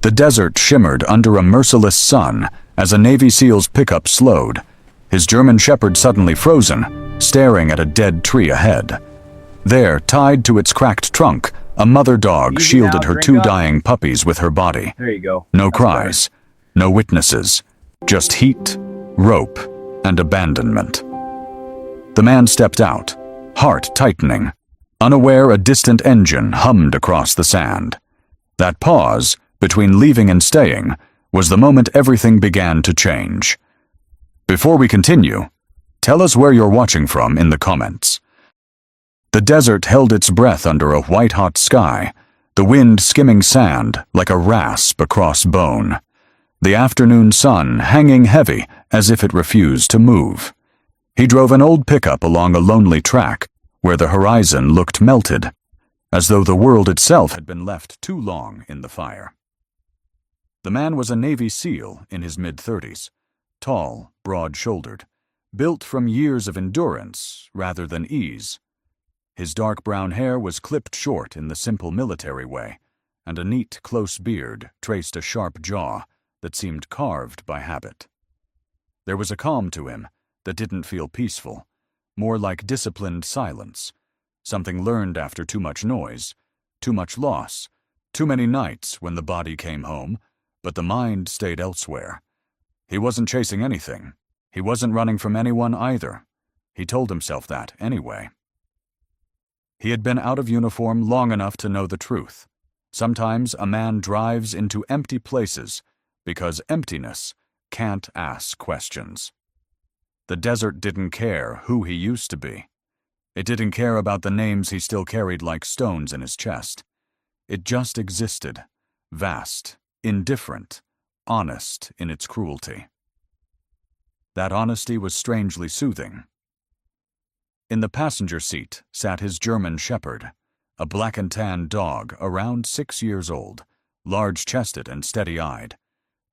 The desert shimmered under a merciless sun as a Navy SEAL's pickup slowed, his German Shepherd suddenly frozen, staring at a dead tree ahead. There, tied to its cracked trunk, a mother dog shielded her two dying puppies with her body. There you go. No cries, no witnesses, just heat, rope, and abandonment. The man stepped out, heart tightening. Unaware, a distant engine hummed across the sand. That pause, between leaving and staying, was the moment everything began to change. Before we continue, tell us where you're watching from in the comments. The desert held its breath under a white-hot sky, the wind skimming sand like a rasp across bone. The afternoon sun hanging heavy as if it refused to move. He drove an old pickup along a lonely track where the horizon looked melted, as though the world itself had been left too long in the fire. The man was a Navy SEAL in his mid-30s, tall, broad-shouldered, built from years of endurance rather than ease. His dark brown hair was clipped short in the simple military way, and a neat, close beard traced a sharp jaw that seemed carved by habit. There was a calm to him that didn't feel peaceful, more like disciplined silence, something learned after too much noise, too much loss, too many nights when the body came home, but the mind stayed elsewhere. He wasn't chasing anything. He wasn't running from anyone either. He told himself that anyway. He had been out of uniform long enough to know the truth. Sometimes a man drives into empty places because emptiness can't ask questions. The desert didn't care who he used to be. It didn't care about the names he still carried like stones in his chest. It just existed, vast, indifferent, honest in its cruelty. That honesty was strangely soothing. In the passenger seat sat his German Shepherd, a black and tan dog around 6 years old, large-chested and steady-eyed,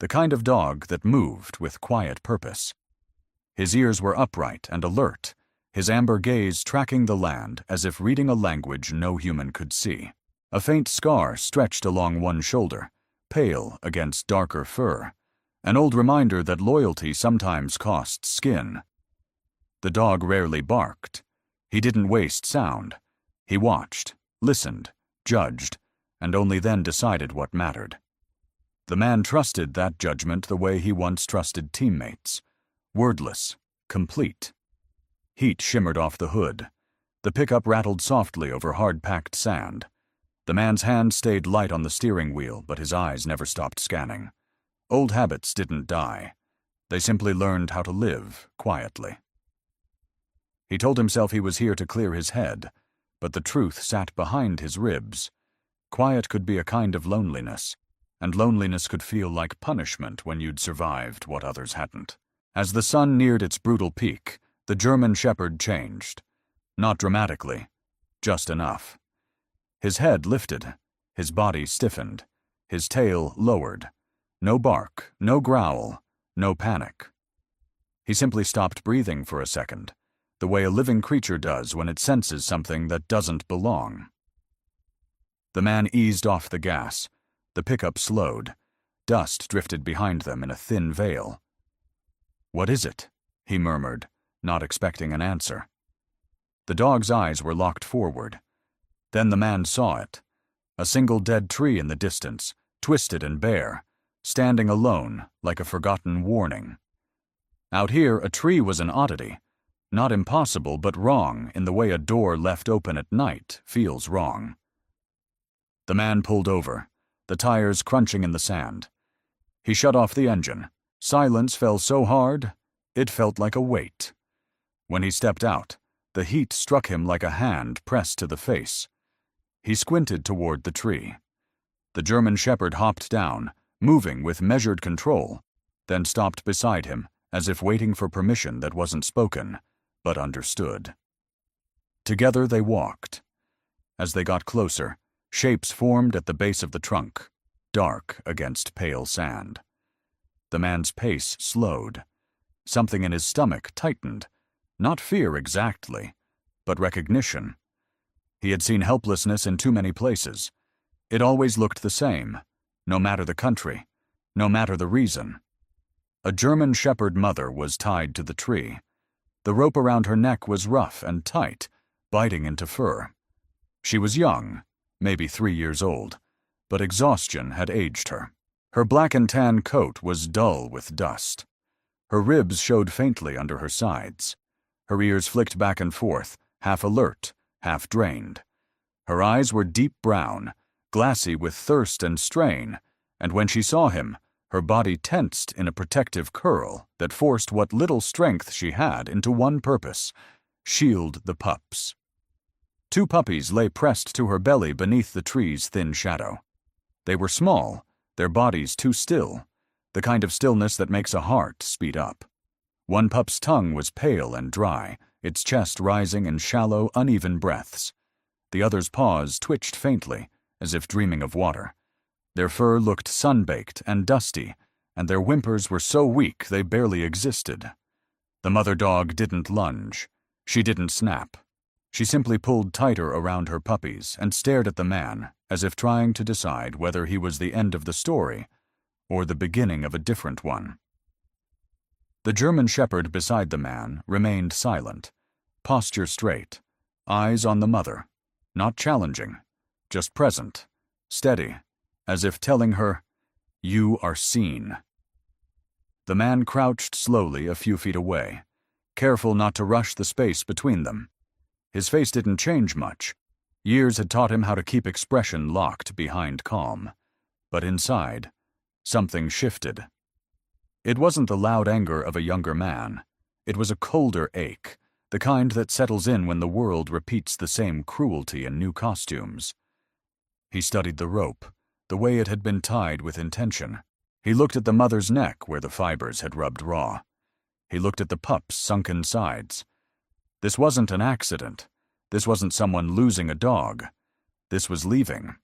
the kind of dog that moved with quiet purpose. His ears were upright and alert, his amber gaze tracking the land as if reading a language no human could see. A faint scar stretched along one shoulder, pale against darker fur, an old reminder that loyalty sometimes costs skin. The dog rarely barked. He didn't waste sound. He watched, listened, judged, and only then decided what mattered. The man trusted that judgment the way he once trusted teammates. Wordless, complete. Heat shimmered off the hood. The pickup rattled softly over hard-packed sand. The man's hand stayed light on the steering wheel, but his eyes never stopped scanning. Old habits didn't die. They simply learned how to live quietly. He told himself he was here to clear his head, but the truth sat behind his ribs. Quiet could be a kind of loneliness, and loneliness could feel like punishment when you'd survived what others hadn't. As the sun neared its brutal peak, the German Shepherd changed. Not dramatically, just enough. His head lifted, his body stiffened, his tail lowered. No bark, no growl, no panic. He simply stopped breathing for a second, the way a living creature does when it senses something that doesn't belong. The man eased off the gas. The pickup slowed. Dust drifted behind them in a thin veil. "What is it?" he murmured, not expecting an answer. The dog's eyes were locked forward. Then the man saw it. A single dead tree in the distance, twisted and bare, standing alone like a forgotten warning. Out here, a tree was an oddity. Not impossible, but wrong in the way a door left open at night feels wrong. The man pulled over, the tires crunching in the sand. He shut off the engine. Silence fell so hard, it felt like a weight. When he stepped out, the heat struck him like a hand pressed to the face. He squinted toward the tree. The German Shepherd hopped down, moving with measured control, then stopped beside him, as if waiting for permission that wasn't spoken, but understood. Together they walked. As they got closer, shapes formed at the base of the trunk, dark against pale sand. The man's pace slowed. Something in his stomach tightened. Not fear exactly, but recognition. He had seen helplessness in too many places. It always looked the same. no matter the country, no matter the reason. A German shepherd mother was tied to the tree. The rope around her neck was rough and tight, biting into fur. She was young, maybe 3 years old, but exhaustion had aged her. Her black and tan coat was dull with dust. Her ribs showed faintly under her sides. Her ears flicked back and forth, half alert, half drained. Her eyes were deep brown, glassy with thirst and strain, and when she saw him, her body tensed in a protective curl that forced what little strength she had into one purpose: shield the pups. 2 puppies lay pressed to her belly beneath the tree's thin shadow. They were small, their bodies too still, the kind of stillness that makes a heart speed up. One pup's tongue was pale and dry, its chest rising in shallow, uneven breaths. The other's paws twitched faintly, as if dreaming of water. Their fur looked sun-baked and dusty, and their whimpers were so weak they barely existed. The mother dog didn't lunge. She didn't snap. She simply pulled tighter around her puppies and stared at the man, as if trying to decide whether he was the end of the story or the beginning of a different one. The German shepherd beside the man remained silent, posture straight, eyes on the mother, not challenging, just present, steady, as if telling her, "You are seen." The man crouched slowly a few feet away, careful not to rush the space between them. His face didn't change much. Years had taught him how to keep expression locked behind calm. But inside, something shifted. It wasn't the loud anger of a younger man. It was a colder ache, the kind that settles in when the world repeats the same cruelty in new costumes. He studied the rope, the way it had been tied with intention. He looked at the mother's neck where the fibers had rubbed raw. He looked at the pup's sunken sides. This wasn't an accident. This wasn't someone losing a dog. This was leaving.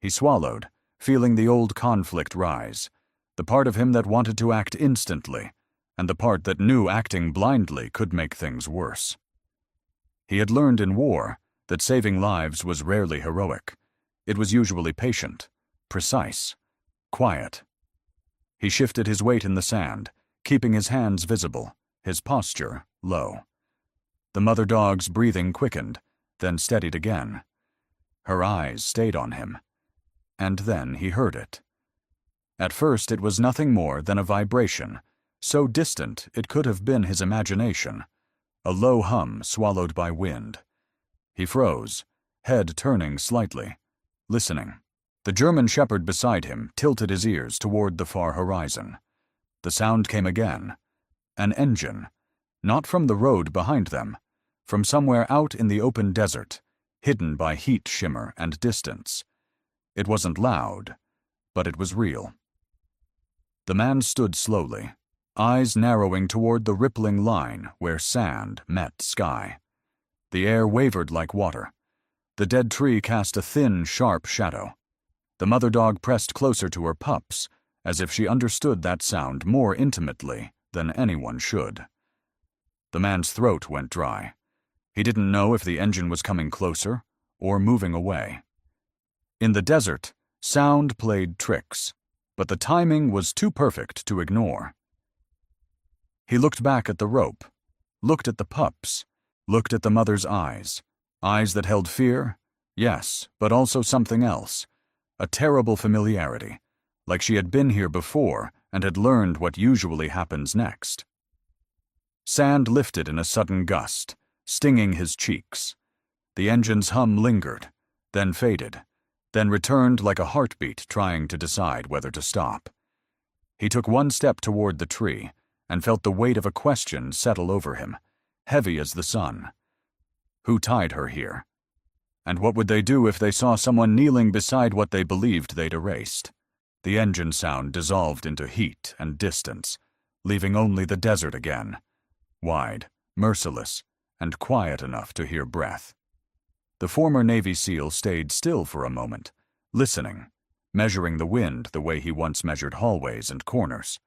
He swallowed, feeling the old conflict rise, the part of him that wanted to act instantly, and the part that knew acting blindly could make things worse. He had learned in war that saving lives was rarely heroic. It was usually patient, precise, quiet. He shifted his weight in the sand, keeping his hands visible, his posture low. The mother dog's breathing quickened, then steadied again. Her eyes stayed on him. And then he heard it. At first it was nothing more than a vibration, so distant it could have been his imagination, a low hum swallowed by wind. He froze, head turning slightly, listening. The German shepherd beside him tilted his ears toward the far horizon. The sound came again. An engine. Not from the road behind them, from somewhere out in the open desert, hidden by heat shimmer and distance. It wasn't loud, but it was real. The man stood slowly, eyes narrowing toward the rippling line where sand met sky. The air wavered like water. The dead tree cast a thin, sharp shadow. The mother dog pressed closer to her pups, as if she understood that sound more intimately than anyone should. The man's throat went dry. He didn't know if the engine was coming closer or moving away. In the desert, sound played tricks, but the timing was too perfect to ignore. He looked back at the rope, looked at the pups, looked at the mother's eyes that held fear, yes, but also something else, a terrible familiarity, like she had been here before and had learned what usually happens next. Sand lifted in a sudden gust, stinging his cheeks. The engine's hum lingered, then faded, then returned like a heartbeat trying to decide whether to stop. He took one step toward the tree and felt the weight of a question settle over him, heavy as the sun. Who tied her here? And what would they do if they saw someone kneeling beside what they believed they'd erased? The engine sound dissolved into heat and distance, leaving only the desert again, wide, merciless, and quiet enough to hear breath. The former Navy SEAL stayed still for a moment, listening, measuring the wind the way he once measured hallways and corners.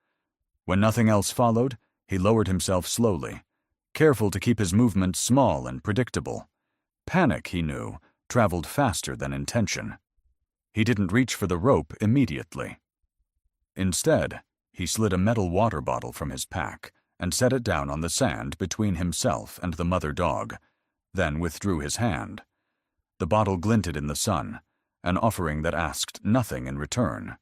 When nothing else followed, he lowered himself slowly, careful to keep his movements small and predictable. Panic, he knew, traveled faster than intention. He didn't reach for the rope immediately. Instead, he slid a metal water bottle from his pack and set it down on the sand between himself and the mother dog, then withdrew his hand. The bottle glinted in the sun, an offering that asked nothing in return.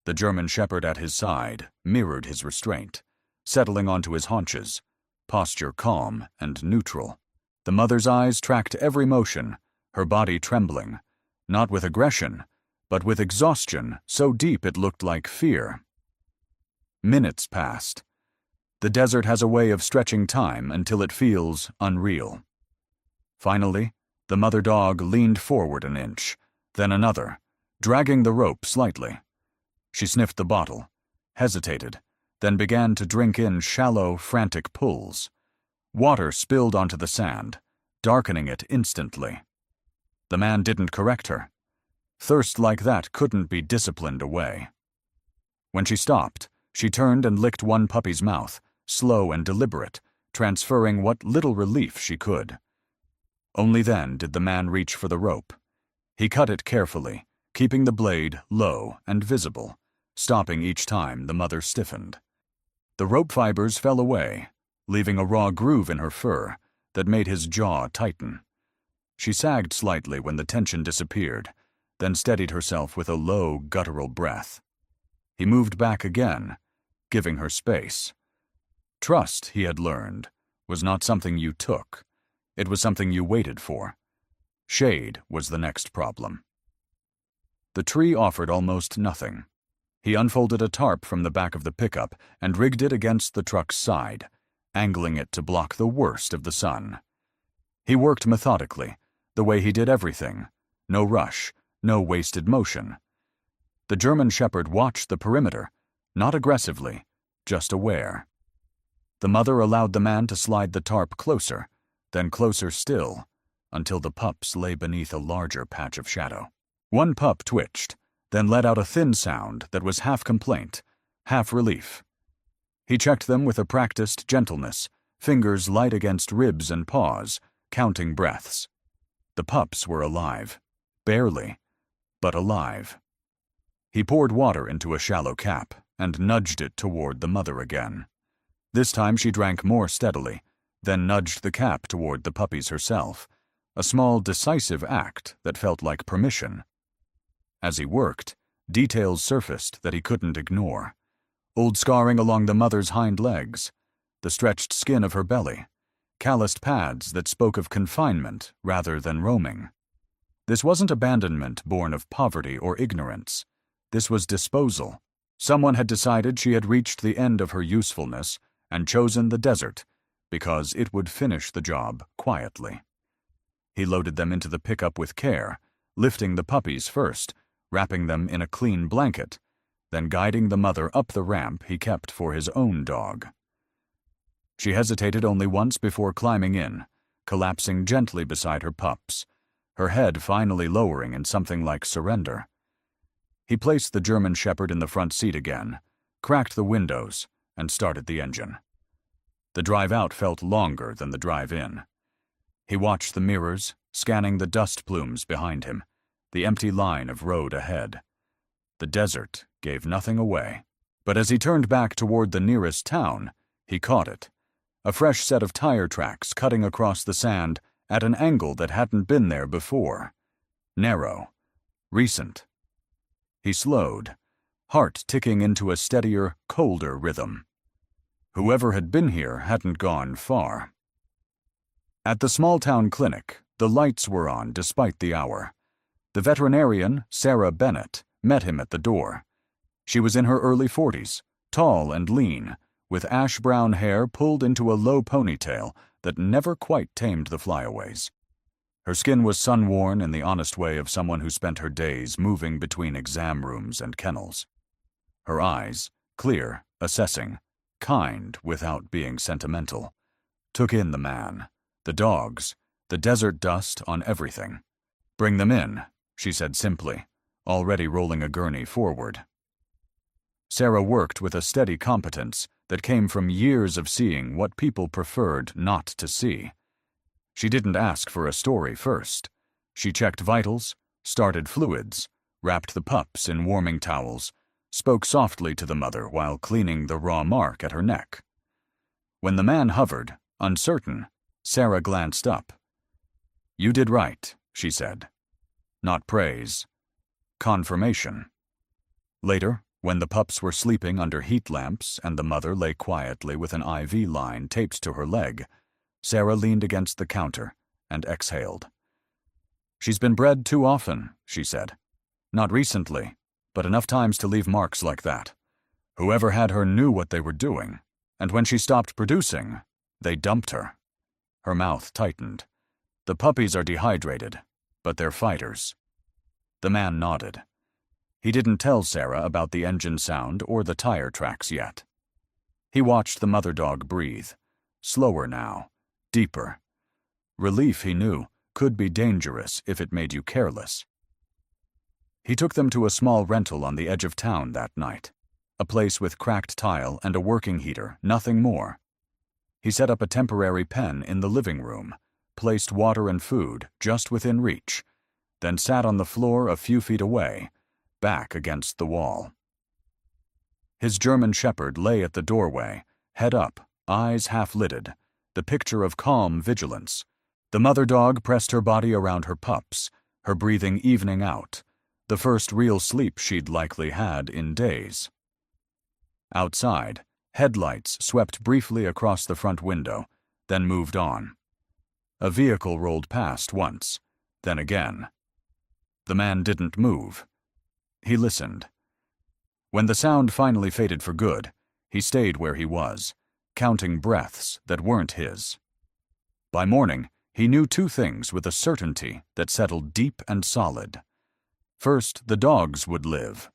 The German shepherd at his side mirrored his restraint, settling onto his haunches, posture calm and neutral. The mother's eyes tracked every motion, her body trembling, not with aggression, but with exhaustion so deep it looked like fear. Minutes passed. The desert has a way of stretching time until it feels unreal. Finally, the mother dog leaned forward an inch, then another, dragging the rope slightly. She sniffed the bottle, hesitated, then began to drink in shallow, frantic pulls. Water spilled onto the sand, darkening it instantly. The man didn't correct her. Thirst like that couldn't be disciplined away. When she stopped, she turned and licked one puppy's mouth, slow and deliberate, transferring what little relief she could. Only then did the man reach for the rope. He cut it carefully, keeping the blade low and visible, stopping each time the mother stiffened. The rope fibers fell away, leaving a raw groove in her fur that made his jaw tighten. She sagged slightly when the tension disappeared, then steadied herself with a low, guttural breath. He moved back again, giving her space. Trust, he had learned, was not something you took. It was something you waited for. Shade was the next problem. The tree offered almost nothing. He unfolded a tarp from the back of the pickup and rigged it against the truck's side, angling it to block the worst of the sun. He worked methodically, the way he did everything. No rush, no wasted motion. The German shepherd watched the perimeter, not aggressively, just aware. The mother allowed the man to slide the tarp closer, then closer still, until the pups lay beneath a larger patch of shadow. One pup twitched, then let out a thin sound that was half complaint, half relief. He checked them with a practiced gentleness, fingers light against ribs and paws, counting breaths. The pups were alive. Barely, but alive. He poured water into a shallow cap and nudged it toward the mother again. This time she drank more steadily, then nudged the cap toward the puppies herself, a small, decisive act that felt like permission. As he worked, details surfaced that he couldn't ignore. Old scarring along the mother's hind legs, the stretched skin of her belly, calloused pads that spoke of confinement rather than roaming. This wasn't abandonment born of poverty or ignorance. This was disposal. Someone had decided she had reached the end of her usefulness and chosen the desert because it would finish the job quietly. He loaded them into the pickup with care, lifting the puppies first, wrapping them in a clean blanket, then guiding the mother up the ramp he kept for his own dog. She hesitated only once before climbing in, collapsing gently beside her pups, her head finally lowering in something like surrender. He placed the German shepherd in the front seat again, cracked the windows, and started the engine. The drive out felt longer than the drive in. He watched the mirrors, scanning the dust plumes behind him, the empty line of road ahead. The desert gave nothing away. But as he turned back toward the nearest town, he caught it. A fresh set of tire tracks cutting across the sand at an angle that hadn't been there before. Narrow. Recent. He slowed, heart ticking into a steadier, colder rhythm. Whoever had been here hadn't gone far. At the small-town clinic, the lights were on despite the hour. The veterinarian, Sarah Bennett, met him at the door. She was in her early 40s, tall and lean, with ash-brown hair pulled into a low ponytail that never quite tamed the flyaways. Her skin was sun-worn in the honest way of someone who spent her days moving between exam rooms and kennels. Her eyes, clear, assessing, kind without being sentimental, took in the man, the dogs, the desert dust on everything. "Bring them in," she said simply, already rolling a gurney forward. Sarah worked with a steady competence that came from years of seeing what people preferred not to see. She didn't ask for a story first. She checked vitals, started fluids, wrapped the pups in warming towels, spoke softly to the mother while cleaning the raw mark at her neck. When the man hovered, uncertain, Sarah glanced up. "You did right," she said. Not praise. Confirmation. Later, when the pups were sleeping under heat lamps and the mother lay quietly with an IV line taped to her leg, Sarah leaned against the counter and exhaled. "She's been bred too often," she said. "Not recently, but enough times to leave marks like that. Whoever had her knew what they were doing, and when she stopped producing, they dumped her." Her mouth tightened. "The puppies are dehydrated, but they're fighters." The man nodded. He didn't tell Sarah about the engine sound or the tire tracks yet. He watched the mother dog breathe, slower now, deeper. Relief, he knew, could be dangerous if it made you careless. He took them to a small rental on the edge of town that night, a place with cracked tile and a working heater, nothing more. He set up a temporary pen in the living room, placed water and food just within reach, then sat on the floor a few feet away, back against the wall. His German shepherd lay at the doorway, head up, eyes half-lidded, the picture of calm vigilance. The mother dog pressed her body around her pups, her breathing evening out, the first real sleep she'd likely had in days. Outside, headlights swept briefly across the front window, then moved on. A vehicle rolled past once, then again. The man didn't move. He listened. When the sound finally faded for good, he stayed where he was, counting breaths that weren't his. By morning, he knew two things with a certainty that settled deep and solid. First, the dogs would live.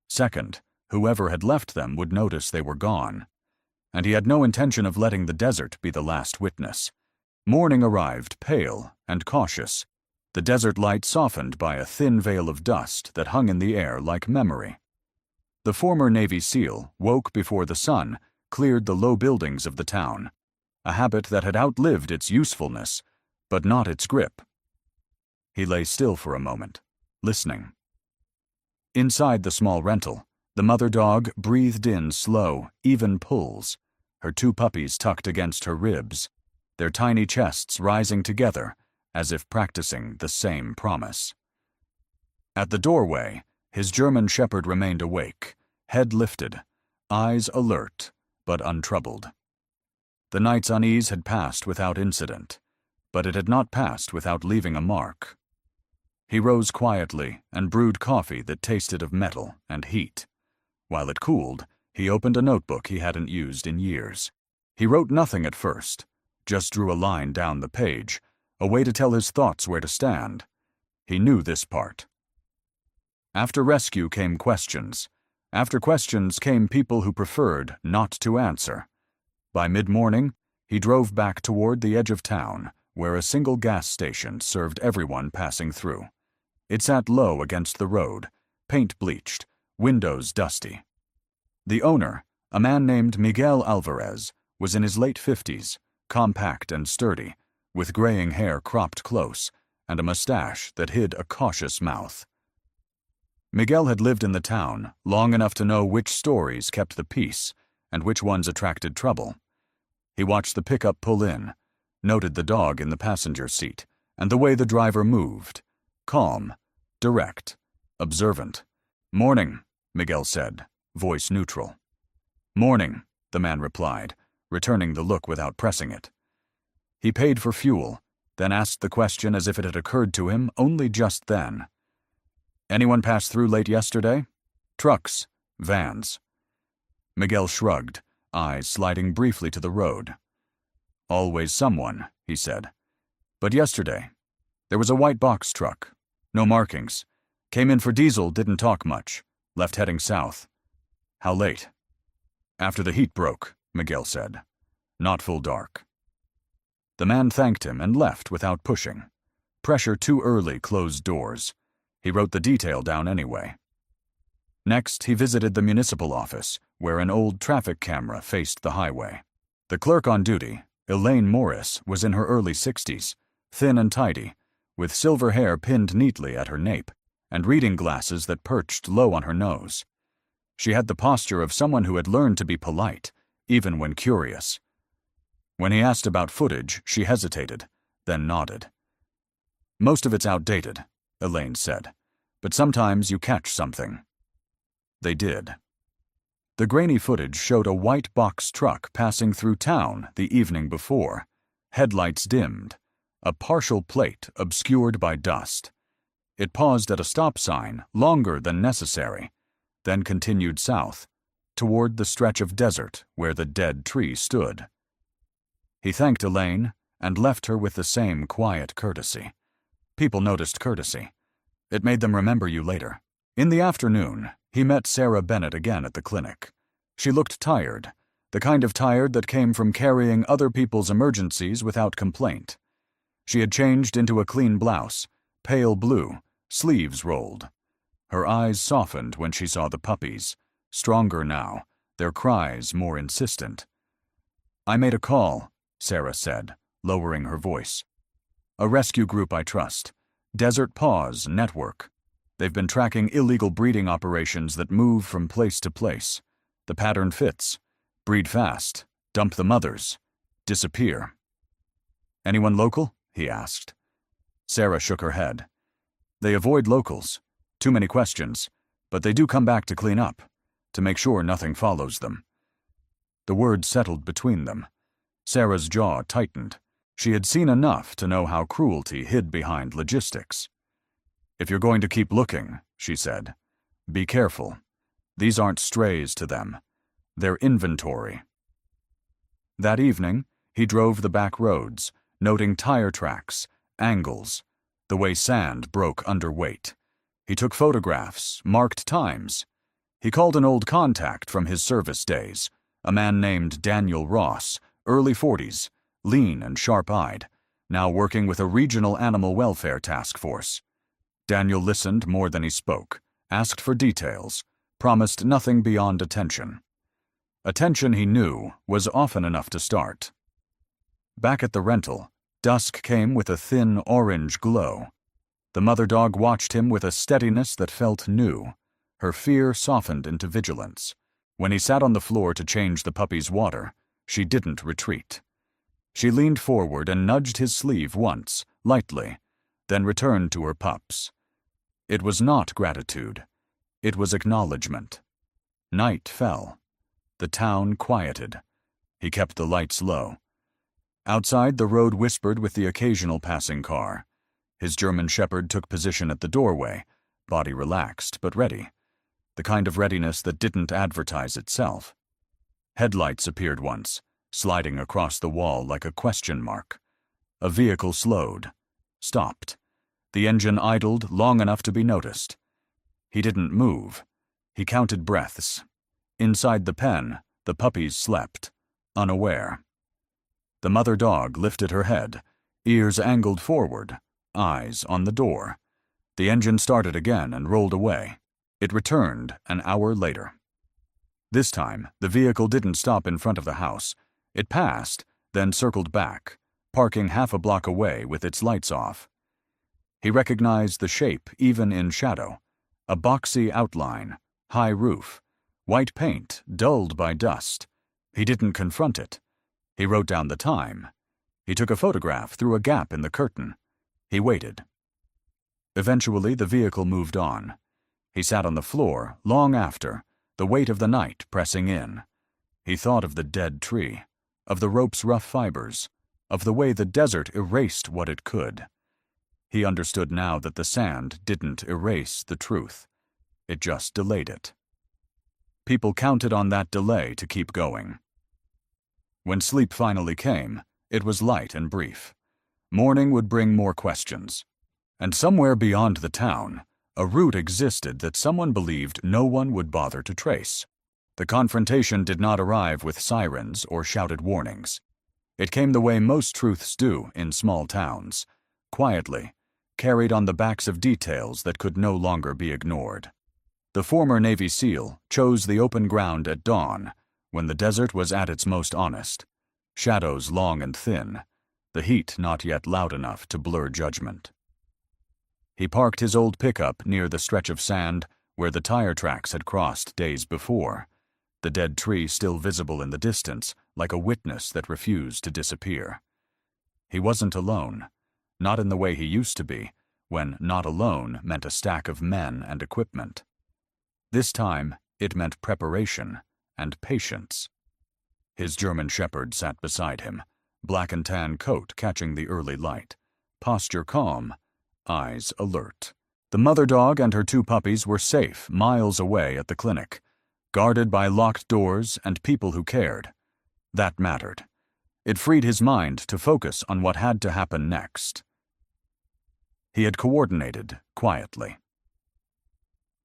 Second, whoever had left them would notice they were gone. And he had no intention of letting the desert be the last witness. Morning arrived pale and cautious, the desert light softened by a thin veil of dust that hung in the air like memory. The former Navy SEAL woke before the sun cleared the low buildings of the town, a habit that had outlived its usefulness, but not its grip. He lay still for a moment, listening. Inside the small rental, the mother dog breathed in slow, even pulls, her two puppies tucked against her ribs, their tiny chests rising together as if practicing the same promise. At the doorway, his German shepherd remained awake, head lifted, eyes alert, but untroubled. The night's unease had passed without incident, but it had not passed without leaving a mark. He rose quietly and brewed coffee that tasted of metal and heat. While it cooled, he opened a notebook he hadn't used in years. He wrote nothing at first, just drew a line down the page, a way to tell his thoughts where to stand. He knew this part. After rescue came questions. After questions came people who preferred not to answer. By mid-morning, he drove back toward the edge of town, where a single gas station served everyone passing through. It sat low against the road, paint bleached, windows dusty. The owner, a man named Miguel Alvarez, was in his late 50s, compact and sturdy, with graying hair cropped close, and a mustache that hid a cautious mouth. Miguel had lived in the town long enough to know which stories kept the peace and which ones attracted trouble. He watched the pickup pull in, noted the dog in the passenger seat, and the way the driver moved. Calm, direct, observant. "Morning," Miguel said, voice neutral. "Morning," the man replied, returning the look without pressing it. He paid for fuel, then asked the question as if it had occurred to him only just then. "Anyone pass through late yesterday? Trucks, vans." Miguel shrugged, eyes sliding briefly to the road. "Always someone," he said. "But yesterday, there was a white box truck. No markings. Came in for diesel, didn't talk much. Left heading south." "How late?" "After the heat broke," Miguel said. "Not full dark." The man thanked him and left without pushing. Pressure too early closed doors. He wrote the detail down anyway. Next, he visited the municipal office, where an old traffic camera faced the highway. The clerk on duty, Elaine Morris, was in her early 60s, thin and tidy, with silver hair pinned neatly at her nape, and reading glasses that perched low on her nose. She had the posture of someone who had learned to be polite, even when curious. When he asked about footage, she hesitated, then nodded. "Most of it's outdated," Elaine said, "but sometimes you catch something." They did. The grainy footage showed a white box truck passing through town the evening before, headlights dimmed, a partial plate obscured by dust. It paused at a stop sign longer than necessary, then continued south, toward the stretch of desert where the dead tree stood. He thanked Elaine and left her with the same quiet courtesy. People noticed courtesy. It made them remember you later. In the afternoon, he met Sarah Bennett again at the clinic. She looked tired, the kind of tired that came from carrying other people's emergencies without complaint. She had changed into a clean blouse, pale blue, sleeves rolled. Her eyes softened when she saw the puppies, stronger now, their cries more insistent. "I made a call," Sarah said, lowering her voice. "A rescue group I trust. Desert Paws Network. They've been tracking illegal breeding operations that move from place to place. The pattern fits. Breed fast, dump the mothers, disappear." "Anyone local?" he asked. Sarah shook her head. "They avoid locals. Too many questions, but they do come back to clean up, to make sure nothing follows them." The words settled between them. Sarah's jaw tightened. She had seen enough to know how cruelty hid behind logistics. "If you're going to keep looking," she said, "be careful. These aren't strays to them. They're inventory." That evening, he drove the back roads, noting tire tracks, angles, the way sand broke under weight. He took photographs, marked times. He called an old contact from his service days, a man named Daniel Ross, early 40s, lean and sharp-eyed, now working with a regional animal welfare task force. Daniel listened more than he spoke, asked for details, promised nothing beyond attention. Attention, he knew, was often enough to start. Back at the rental, dusk came with a thin orange glow. The mother dog watched him with a steadiness that felt new. Her fear softened into vigilance. When he sat on the floor to change the puppy's water, she didn't retreat. She leaned forward and nudged his sleeve once, lightly, then returned to her pups. It was not gratitude. It was acknowledgement. Night fell. The town quieted. He kept the lights low. Outside, the road whispered with the occasional passing car. His German Shepherd took position at the doorway, body relaxed but ready, the kind of readiness that didn't advertise itself. Headlights appeared once, sliding across the wall like a question mark. A vehicle slowed, stopped. The engine idled long enough to be noticed. He didn't move. He counted breaths. Inside the pen, the puppies slept, unaware. The mother dog lifted her head, ears angled forward, eyes on the door. The engine started again and rolled away. It returned an hour later. This time, the vehicle didn't stop in front of the house. It passed, then circled back, parking half a block away with its lights off. He recognized the shape even in shadow. A boxy outline, high roof, white paint dulled by dust. He didn't confront it. He wrote down the time. He took a photograph through a gap in the curtain. He waited. Eventually, the vehicle moved on. He sat on the floor long after, the weight of the night pressing in. He thought of the dead tree, of the rope's rough fibers, of the way the desert erased what it could. He understood now that the sand didn't erase the truth. It just delayed it. People counted on that delay to keep going. When sleep finally came, it was light and brief. Morning would bring more questions. And somewhere beyond the town, a route existed that someone believed no one would bother to trace. The confrontation did not arrive with sirens or shouted warnings. It came the way most truths do in small towns, quietly, carried on the backs of details that could no longer be ignored. The former Navy SEAL chose the open ground at dawn, when the desert was at its most honest, shadows long and thin, the heat not yet loud enough to blur judgment. He parked his old pickup near the stretch of sand where the tire tracks had crossed days before, the dead tree still visible in the distance like a witness that refused to disappear. He wasn't alone, not in the way he used to be, when not alone meant a stack of men and equipment. This time, it meant preparation and patience. His German shepherd sat beside him, black and tan coat catching the early light, posture calm, eyes alert. The mother dog and her 2 puppies were safe miles away at the clinic, guarded by locked doors and people who cared. That mattered. It freed his mind to focus on what had to happen next. He had coordinated quietly.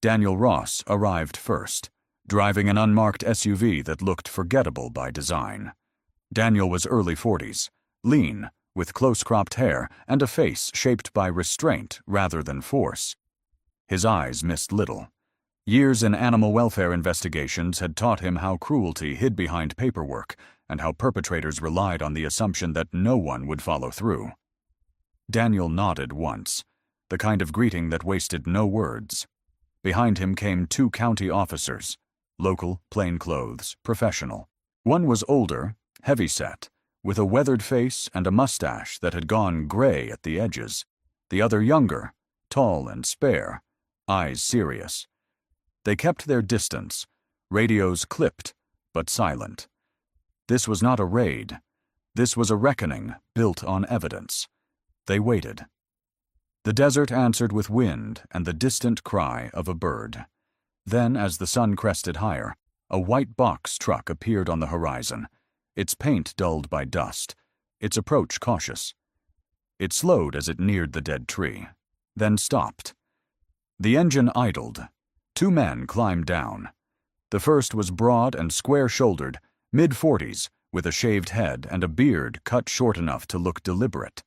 Daniel Ross arrived first, driving an unmarked SUV that looked forgettable by design. Daniel was early 40s, lean, with close-cropped hair and a face shaped by restraint rather than force. His eyes missed little. Years in animal welfare investigations had taught him how cruelty hid behind paperwork and how perpetrators relied on the assumption that no one would follow through. Daniel nodded once, the kind of greeting that wasted no words. Behind him came 2 county officers, local, plainclothes, professional. One was older, heavy-set, with a weathered face and a mustache that had gone gray at the edges. The other younger, tall and spare, eyes serious. They kept their distance, radios clipped, but silent. This was not a raid. This was a reckoning built on evidence. They waited. The desert answered with wind and the distant cry of a bird. Then, as the sun crested higher, a white box truck appeared on the horizon, its paint dulled by dust, its approach cautious. It slowed as it neared the dead tree, then stopped. The engine idled. 2 men climbed down. The first was broad and square-shouldered, mid-40s, with a shaved head and a beard cut short enough to look deliberate.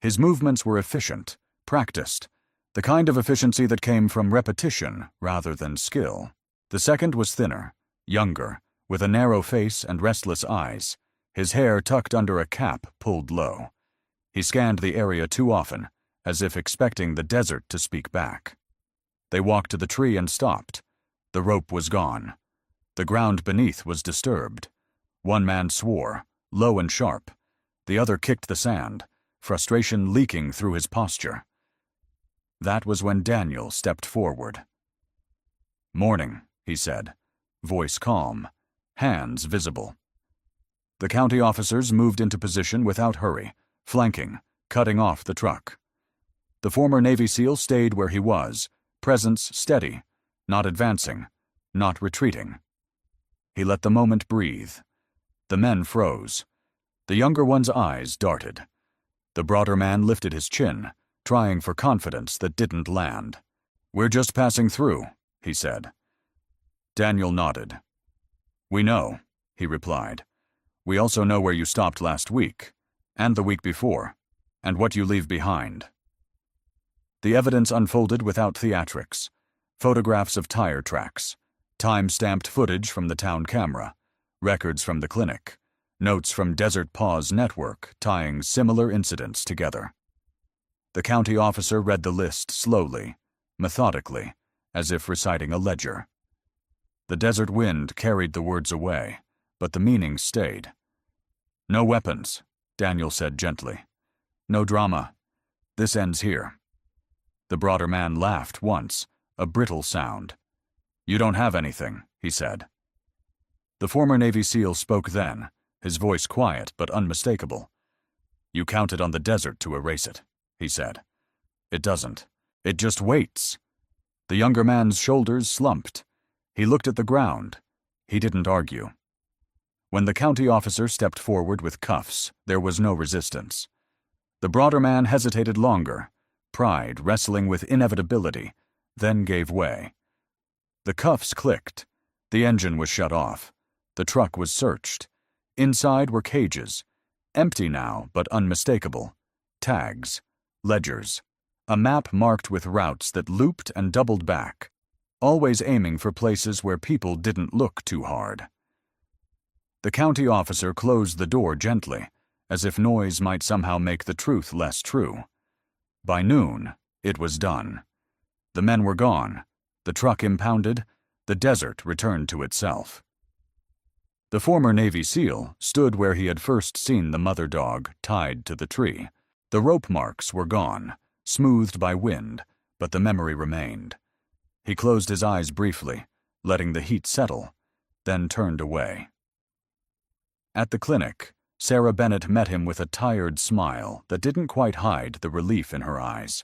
His movements were efficient, practiced, the kind of efficiency that came from repetition rather than skill. The second was thinner, younger, with a narrow face and restless eyes, his hair tucked under a cap pulled low. He scanned the area too often, as if expecting the desert to speak back. They walked to the tree and stopped. The rope was gone. The ground beneath was disturbed. One man swore, low and sharp. The other kicked the sand, frustration leaking through his posture. That was when Daniel stepped forward. "Morning," he said, voice calm, hands visible. The county officers moved into position without hurry, flanking, cutting off the truck. The former Navy SEAL stayed where he was, presence steady, not advancing, not retreating. He let the moment breathe. The men froze. The younger one's eyes darted. The broader man lifted his chin, trying for confidence that didn't land. "We're just passing through," he said. Daniel nodded. "We know," he replied. "We also know where you stopped last week, and the week before, and what you leave behind." The evidence unfolded without theatrics. Photographs of tire tracks, time-stamped footage from the town camera, records from the clinic, notes from Desert Paws Network tying similar incidents together. The county officer read the list slowly, methodically, as if reciting a ledger. The desert wind carried the words away, but the meaning stayed. "No weapons," Daniel said gently. "No drama. This ends here." The broader man laughed once, a brittle sound. "You don't have anything," he said. The former Navy SEAL spoke then, his voice quiet but unmistakable. "You counted on the desert to erase it," he said. "It doesn't. It just waits." The younger man's shoulders slumped. He looked at the ground. He didn't argue. When the county officer stepped forward with cuffs, there was no resistance. The broader man hesitated longer, pride wrestling with inevitability, then gave way. The cuffs clicked. The engine was shut off. The truck was searched. Inside were cages, empty now but unmistakable, tags, ledgers, a map marked with routes that looped and doubled back, always aiming for places where people didn't look too hard. The county officer closed the door gently, as if noise might somehow make the truth less true. By noon, It was done. The men were gone, the truck impounded, the desert returned to itself. The former Navy SEAL stood where he had first seen the mother dog tied to the tree. The rope marks were gone, smoothed by wind, but the memory remained. He closed his eyes briefly, letting the heat settle, then turned away. At the clinic, Sarah Bennett met him with a tired smile that didn't quite hide the relief in her eyes.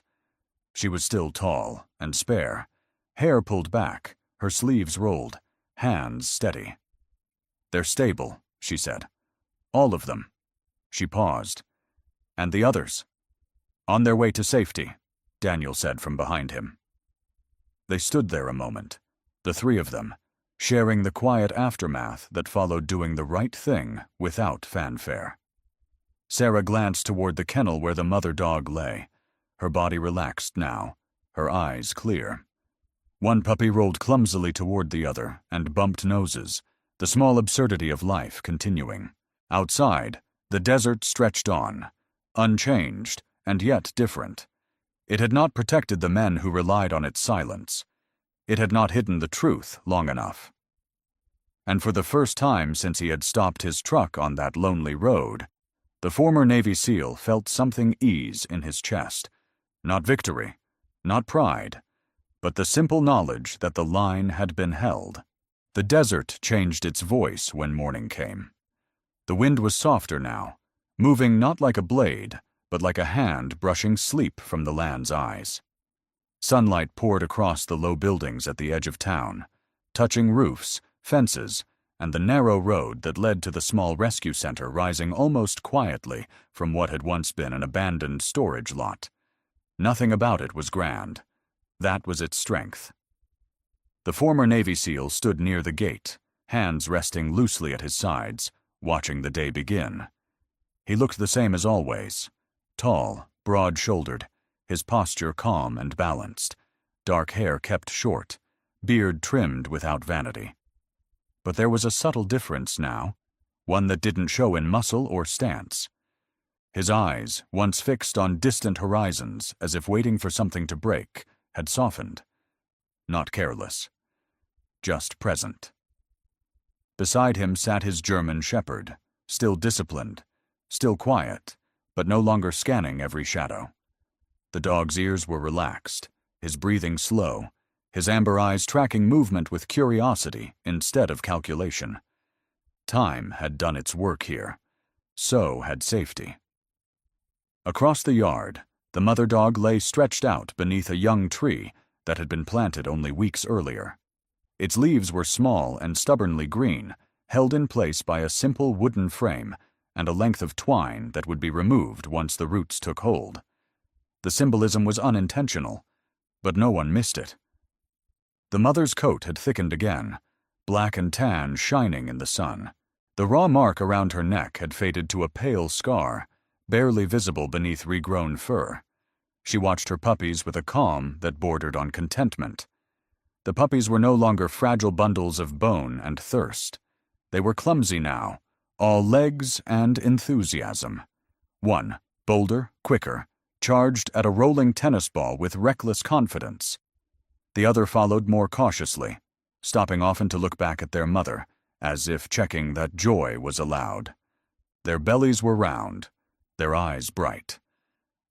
She was still tall and spare, hair pulled back, her sleeves rolled, hands steady. "They're stable," she said. "All of them." She paused. "And the others?" "On their way to safety," Daniel said from behind him. They stood there a moment, the three of them, sharing the quiet aftermath that followed doing the right thing without fanfare. Sarah glanced toward the kennel where the mother dog lay, her body relaxed now, her eyes clear. One puppy rolled clumsily toward the other and bumped noses, the small absurdity of life continuing. Outside, the desert stretched on, unchanged and yet different. It had not protected the men who relied on its silence. It had not hidden the truth long enough. And for the first time since he had stopped his truck on that lonely road, the former Navy SEAL felt something ease in his chest. Not victory, not pride, but the simple knowledge that the line had been held. The desert changed its voice when morning came. The wind was softer now, moving not like a blade, but like a hand brushing sleep from the land's eyes. Sunlight poured across the low buildings at the edge of town, touching roofs, fences, and the narrow road that led to the small rescue center rising almost quietly from what had once been an abandoned storage lot. Nothing about it was grand. That was its strength. The former Navy SEAL stood near the gate, hands resting loosely at his sides, watching the day begin. He looked the same as always, tall, broad-shouldered, his posture calm and balanced, dark hair kept short, beard trimmed without vanity. But there was a subtle difference now, one that didn't show in muscle or stance. His eyes, once fixed on distant horizons as if waiting for something to break, had softened. Not careless, just present. Beside him sat his German shepherd, still disciplined, still quiet, but no longer scanning every shadow. The dog's ears were relaxed, his breathing slow, his amber eyes tracking movement with curiosity instead of calculation. Time had done its work here. So had safety. Across the yard, the mother dog lay stretched out beneath a young tree that had been planted only weeks earlier. Its leaves were small and stubbornly green, held in place by a simple wooden frame and a length of twine that would be removed once the roots took hold. The symbolism was unintentional, but no one missed it. The mother's coat had thickened again, black and tan shining in the sun. The raw mark around her neck had faded to a pale scar, barely visible beneath regrown fur. She watched her puppies with a calm that bordered on contentment. The puppies were no longer fragile bundles of bone and thirst. They were clumsy now, all legs and enthusiasm. One, bolder, quicker, charged at a rolling tennis ball with reckless confidence. The other followed more cautiously, stopping often to look back at their mother, as if checking that joy was allowed. Their bellies were round, their eyes bright.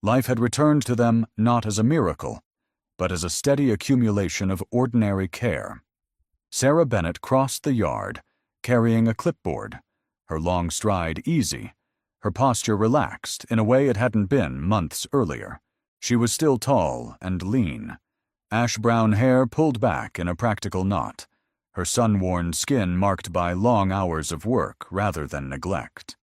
Life had returned to them not as a miracle, but as a steady accumulation of ordinary care. Sarah Bennett crossed the yard, carrying a clipboard, her long stride easy, her posture relaxed in a way it hadn't been months earlier. She was still tall and lean, ash-brown hair pulled back in a practical knot, her sun-worn skin marked by long hours of work rather than neglect.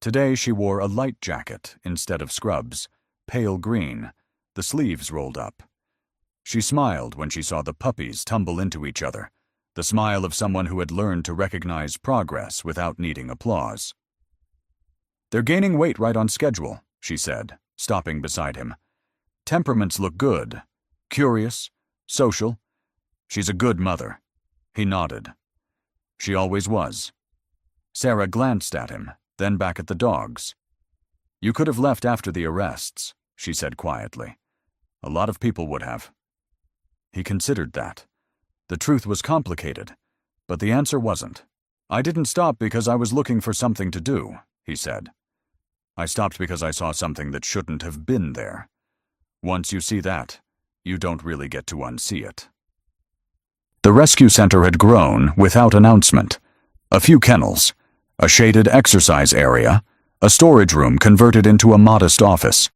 Today she wore a light jacket instead of scrubs, pale green, the sleeves rolled up. She smiled when she saw the puppies tumble into each other, the smile of someone who had learned to recognize progress without needing applause. "They're gaining weight right on schedule," she said, stopping beside him. "Temperaments look good. Curious, social. She's a good mother." He nodded. She always was. Sarah glanced at him, then back at the dogs. "You could have left after the arrests," she said quietly. A lot of people would have. He considered that. The truth was complicated, but the answer wasn't. I didn't stop because I was looking for something to do, he said. I stopped because I saw something that shouldn't have been there. Once you see that, you don't really get to unsee it. The rescue center had grown without announcement. A few kennels, a shaded exercise area, a storage room converted into a modest office.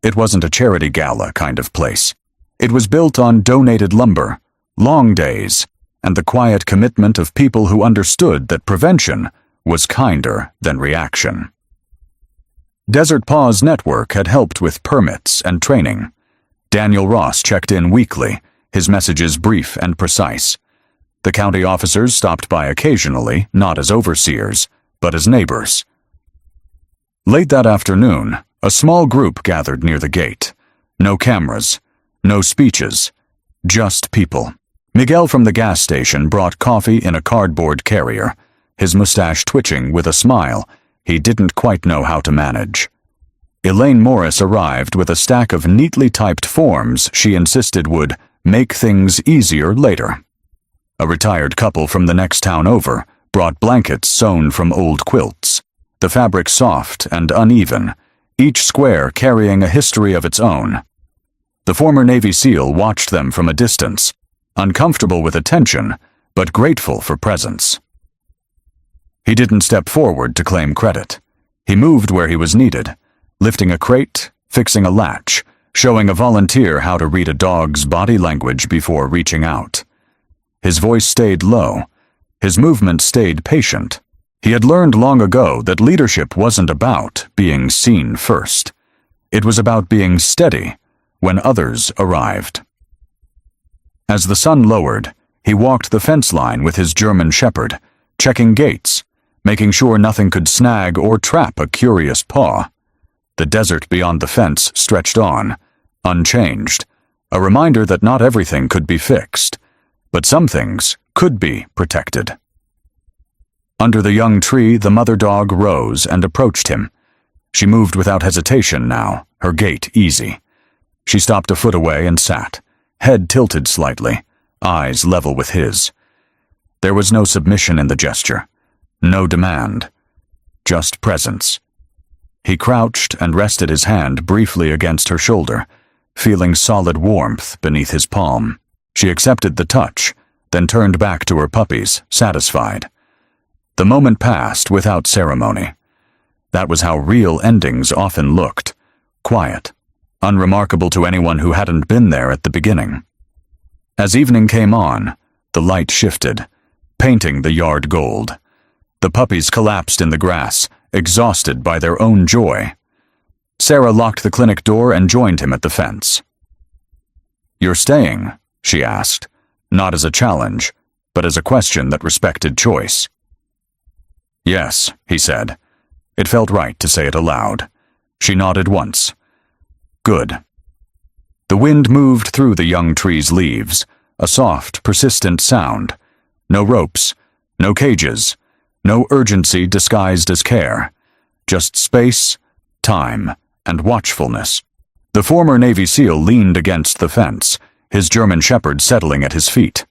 It wasn't a charity gala kind of place. It was built on donated lumber, long days, and the quiet commitment of people who understood that prevention was kinder than reaction. Desert Paws Network had helped with permits and training. Daniel Ross checked in weekly, his messages brief and precise. The county officers stopped by occasionally, not as overseers, but as neighbors. Late that afternoon, a small group gathered near the gate. No cameras, no speeches, just people. Miguel from the gas station brought coffee in a cardboard carrier, his mustache twitching with a smile he didn't quite know how to manage. Elaine Morris arrived with a stack of neatly typed forms she insisted would make things easier later. A retired couple from the next town over brought blankets sewn from old quilts, the fabric soft and uneven, each square carrying a history of its own. The former Navy SEAL watched them from a distance, uncomfortable with attention, but grateful for presence. He didn't step forward to claim credit. He moved where he was needed, lifting a crate, fixing a latch, showing a volunteer how to read a dog's body language before reaching out. His voice stayed low. His movement stayed patient. He had learned long ago that leadership wasn't about being seen first. It was about being steady when others arrived. As the sun lowered, he walked the fence line with his German shepherd, checking gates, making sure nothing could snag or trap a curious paw. The desert beyond the fence stretched on, unchanged, a reminder that not everything could be fixed, but some things could be protected. Under the young tree, the mother dog rose and approached him. She moved without hesitation now, her gait easy. She stopped a foot away and sat, head tilted slightly, eyes level with his. There was no submission in the gesture, no demand, just presence. He crouched and rested his hand briefly against her shoulder, feeling solid warmth beneath his palm. She accepted the touch, then turned back to her puppies, satisfied. The moment passed without ceremony. That was how real endings often looked, quiet, unremarkable to anyone who hadn't been there at the beginning. As evening came on, the light shifted, painting the yard gold. The puppies collapsed in the grass, exhausted by their own joy. Sarah locked the clinic door and joined him at the fence. "You're staying?" she asked, not as a challenge, but as a question that respected choice. "Yes," he said. It felt right to say it aloud. She nodded once. "Good." The wind moved through the young tree's leaves, a soft, persistent sound. No ropes, no cages, no urgency disguised as care. Just space, time, and watchfulness. The former Navy SEAL leaned against the fence, his German shepherd settling at his feet.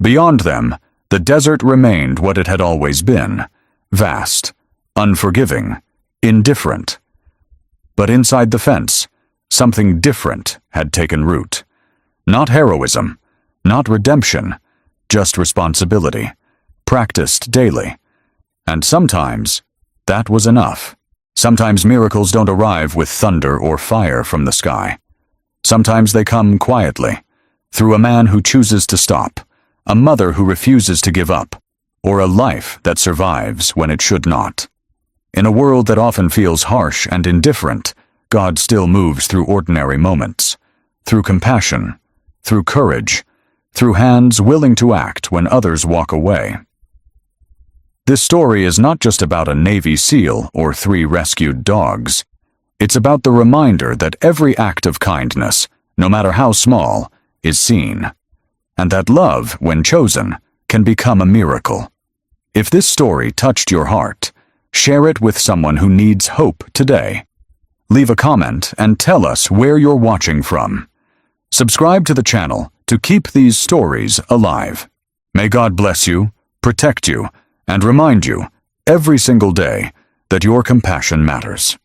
Beyond them, the desert remained what it had always been, vast, unforgiving, indifferent. But inside the fence, something different had taken root. Not heroism, not redemption, just responsibility, practiced daily. And sometimes, that was enough. Sometimes miracles don't arrive with thunder or fire from the sky. Sometimes they come quietly, through a man who chooses to stop, a mother who refuses to give up, or a life that survives when it should not. In a world that often feels harsh and indifferent, God still moves through ordinary moments, through compassion, through courage, through hands willing to act when others walk away. This story is not just about a Navy SEAL or 3 rescued dogs. It's about the reminder that every act of kindness, no matter how small, is seen, and that love, when chosen, can become a miracle. If this story touched your heart, share it with someone who needs hope today. Leave a comment and tell us where you're watching from. Subscribe to the channel to keep these stories alive. May God bless you, protect you, and remind you every single day that your compassion matters.